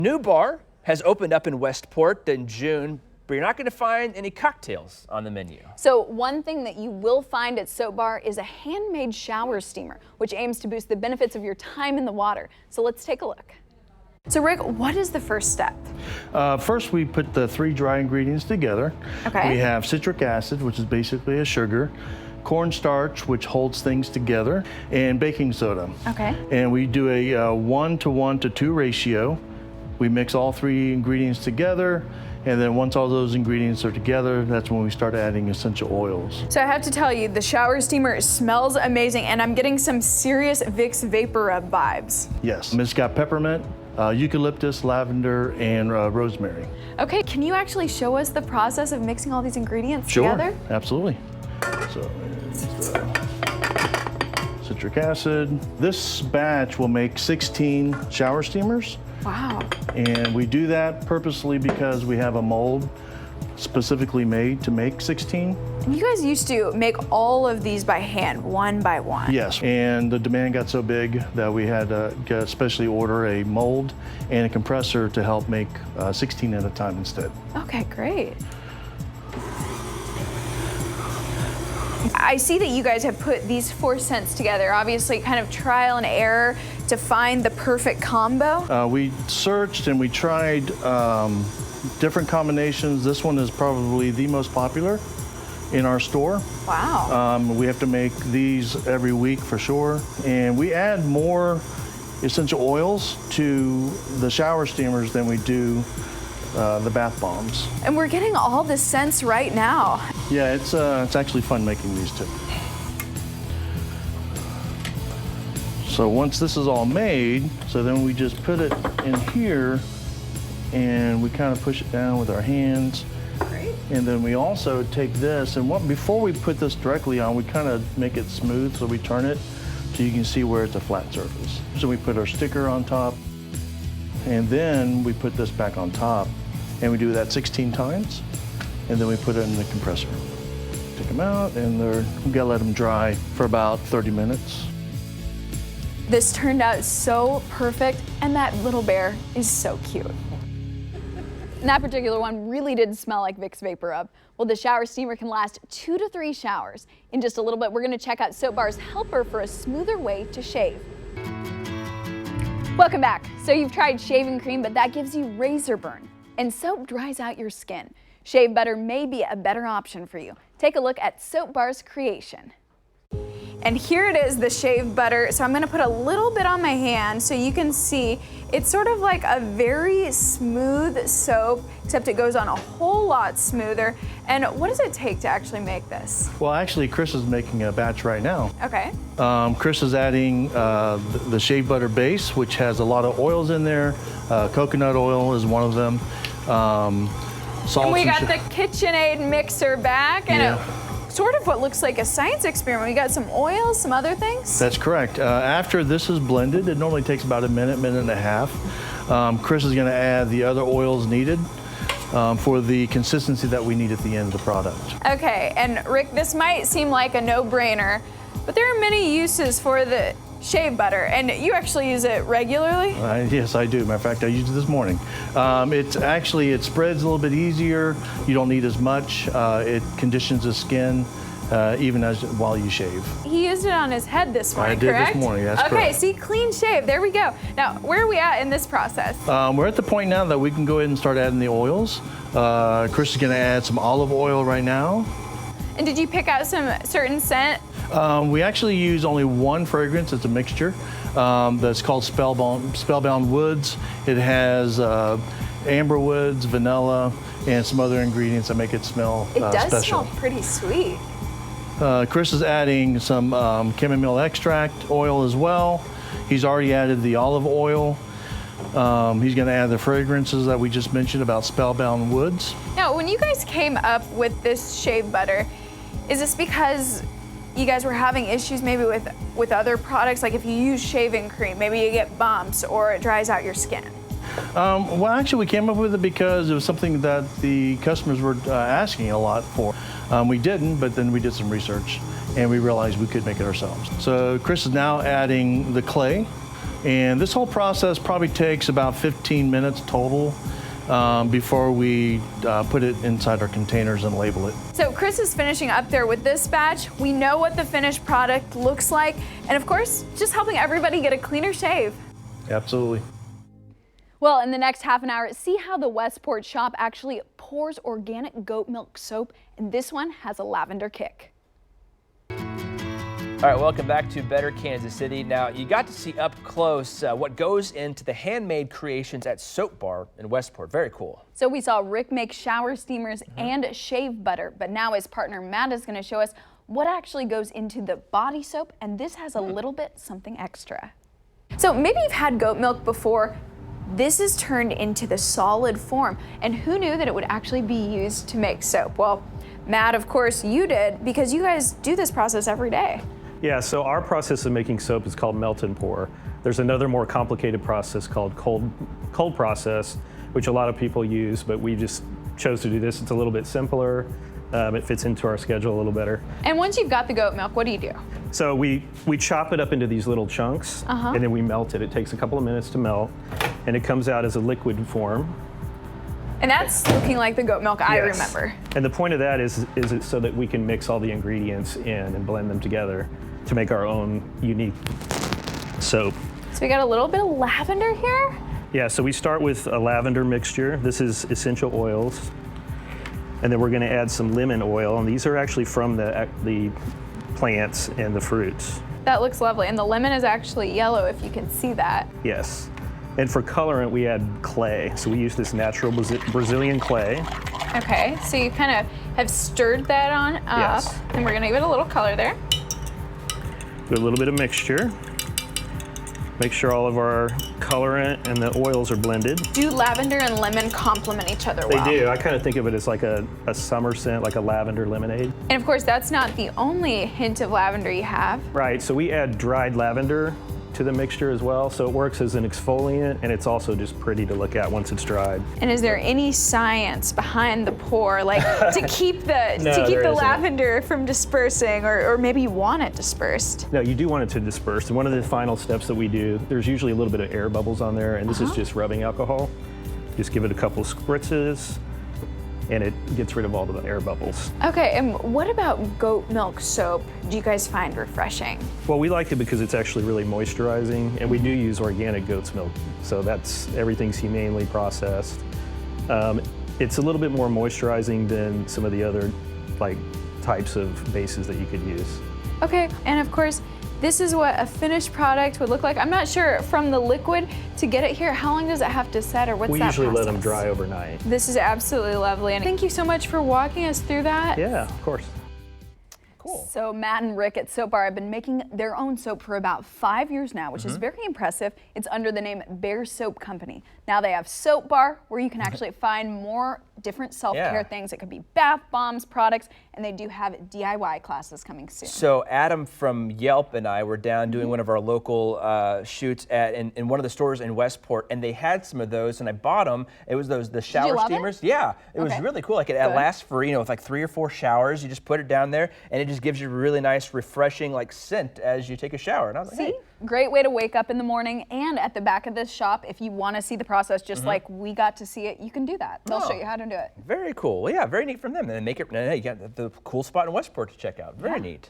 New bar has opened up in Westport in June, but you're not going to find any cocktails on the menu. So one thing that you will find at Soap Bar is a handmade shower steamer, which aims to boost the benefits of your time in the water. So let's take a look. So Rick, what is the first step? First, we put the 3 dry ingredients together. Okay. We have citric acid, which is basically a sugar, cornstarch, which holds things together, and baking soda. Okay. And we do a 1:1:2 ratio. We mix all 3 ingredients together, and then once all those ingredients are together, that's when we start adding essential oils. So I have to tell you, the shower steamer smells amazing, and I'm getting some serious Vicks Vapor Rub vibes. Yes, it's got peppermint, eucalyptus, lavender, and rosemary. Okay, can you actually show us the process of mixing all these ingredients together? Sure, absolutely. So there's the citric acid. This batch will make 16 shower steamers. Wow. And we do that purposely because we have a mold specifically made to make 16. And you guys used to make all of these by hand, one by one. Yes, and the demand got so big that we had to specially order a mold and a compressor to help make 16 at a time instead. Okay, great. I see that you guys have put these 4 scents together, obviously kind of trial and error to find the perfect combo. We searched and we tried different combinations. This one is probably the most popular in our store. Wow. We have to make these every week for sure. And we add more essential oils to the shower steamers than we do the bath bombs. And we're getting all the scents right now. Yeah, it's actually fun making these too. So once this is all made, so then we just put it in here and we kind of push it down with our hands. Great. And then we also take this and before we put this directly on, we kind of make it smooth, so we turn it so you can see where it's a flat surface. So we put our sticker on top and then we put this back on top. And we do that 16 times, and then we put it in the compressor. Take them out, and we gotta let them dry for about 30 minutes. This turned out so perfect, and that little bear is so cute. And that particular one really did smell like Vicks Vapor Rub. Well, the shower steamer can last 2 to 3 showers. In just a little bit, we're gonna check out Soap Bar's helper for a smoother way to shave. Welcome back. So you've tried shaving cream, but that gives you razor burn. And soap dries out your skin. Shave butter may be a better option for you. Take a look at Soap Bar's creation. And here it is, the shave butter. So I'm gonna put a little bit on my hand so you can see it's sort of like a very smooth soap, except it goes on a whole lot smoother. And what does it take to actually make this? Well, actually, Chris is making a batch right now. Okay. Chris is adding the shave butter base, which has a lot of oils in there. Coconut oil is one of them. Salt And we got the KitchenAid mixer back, and yeah. Sort of what looks like a science experiment. We got some oils, some other things. That's correct. After this is blended, it normally takes about a minute and a half. Chris is gonna add the other oils needed for the consistency that we need at the end of the product. Okay, and Rick, this might seem like a no-brainer, but there are many uses for the shave butter, and you actually use it regularly? Yes, I do. Matter of fact, I used it this morning. It spreads a little bit easier. You don't need as much. It conditions the skin even while you shave. He used it on his head this morning, correct? I did correct? this morning, that's okay, correct. see, clean shave, there we go. Now, where are we at in this process? We're at the point now that we can go ahead and start adding the oils. Chris is gonna add some olive oil right now. And did you pick out some certain scent? We actually use only one fragrance. It's a mixture that's called Spellbound Woods. It has amber woods, vanilla, and some other ingredients that make it smell It does special. smell pretty sweet. Chris is adding some chamomile extract oil as well. He's already added the olive oil. He's going to add the fragrances that we just mentioned about Spellbound Woods. Now, when you guys came up with this shave butter, is this because you guys were having issues maybe with other products? Like if you use shaving cream, maybe you get bumps or it dries out your skin? Well, actually, we came up with it because it was something that the customers were asking a lot for. We didn't, but then we did some research and we realized we could make it ourselves. So Chris is now adding the clay And this whole process probably takes about 15 minutes total before we put it inside our containers and label it. So Chris is finishing up there with this batch. We know what the finished product looks like. And of course, just helping everybody get a cleaner shave. Absolutely. Well, in the next half an hour, see how the Westport shop actually pours organic goat milk soap, and this one has a lavender kick. All right, welcome back to Better Kansas City. Now, you got to see up close what goes into the handmade creations at Soap Bar in Westport. Very cool. So we saw Rick make shower steamers and shave butter, but now his partner Matt is going to show us what actually goes into the body soap, and this has a little bit something extra. So maybe you've had goat milk before. This is turned into the solid form, and who knew that it would actually be used to make soap? Well, Matt, of course you did, because you guys do this process every day. Yeah, so our process of making soap is called melt and pour. There's another more complicated process called cold process, which a lot of people use, but we just chose to do this. It's a little bit simpler. It fits into our schedule a little better. And once you've got the goat milk, what do you do? So we chop it up into these little chunks, and then we melt it. It takes a couple of minutes to melt, and it comes out as a liquid form. And that's looking like the goat milk I Yes. remember. And the point of that is it so that we can mix all the ingredients in and blend them together to make our own unique soap. So we got a little bit of lavender here. Yeah, so we start with a lavender mixture. This is essential oils. And then we're going to add some lemon oil, and these are actually from the plants and the fruits. That looks lovely, and the lemon is actually yellow if you can see that. Yes. And for colorant, we add clay. So we use this natural Brazilian clay. Okay, so you kind of have stirred that on up, Yes. and we're gonna give it a little color there. Do a little bit of mixture. Make sure all of our colorant and the oils are blended. Do lavender and lemon complement each other They well? do. I kind of think of it as like a summer scent, like a lavender lemonade. And of course, that's not the only hint of lavender you have. Right, so we add dried lavender to the mixture as well. So it works as an exfoliant, and it's also just pretty to look at once it's dried. And is there any science behind the pour, like to keep the No, to keep there the isn't. lavender from dispersing, or maybe you want it dispersed? No, you do want it to disperse. And one of the final steps that we do, there's usually a little bit of air bubbles on there, and this is just rubbing alcohol. Just give it a couple of spritzes, and it gets rid of all the air bubbles. Okay, and what about goat milk soap? Do you guys find refreshing? Well, we like it because it's actually really moisturizing, and we do use organic goat's milk. So everything's humanely processed. It's a little bit more moisturizing than some of the other types of bases that you could use. Okay, and of course, this is what a finished product would look like. I'm not sure from the liquid to get it here, how long does it have to set, or what's We that usually let them process? dry overnight. This is absolutely lovely, and thank you so much for walking us through that. Yeah, of course. Cool. So Matt and Rick at Soap Bar have been making their own soap for about 5 years now, which is very impressive. It's under the name Bear Soap Company. Now they have Soap Bar, where you can actually find more different self-care Yeah. things. It could be bath bombs, products, and they do have DIY classes coming soon. So Adam from Yelp and I were down doing one of our local shoots in one of the stores in Westport, and they had some of those, and I bought them. It was the shower love it? steamers. Yeah, it was Okay. really cool. Like it Good. lasts for with like 3 or 4 showers. You just put it down there, and it just gives you a really nice, refreshing scent as you take a shower. And I was like, See? hey. Great way to wake up in the morning. And at the back of this shop, if you want to see the process just like we got to see it, you can do that. They'll show you how to do it. Very cool. Well, yeah, very neat from them. And they make it. You got the cool spot in Westport to check out. Very neat.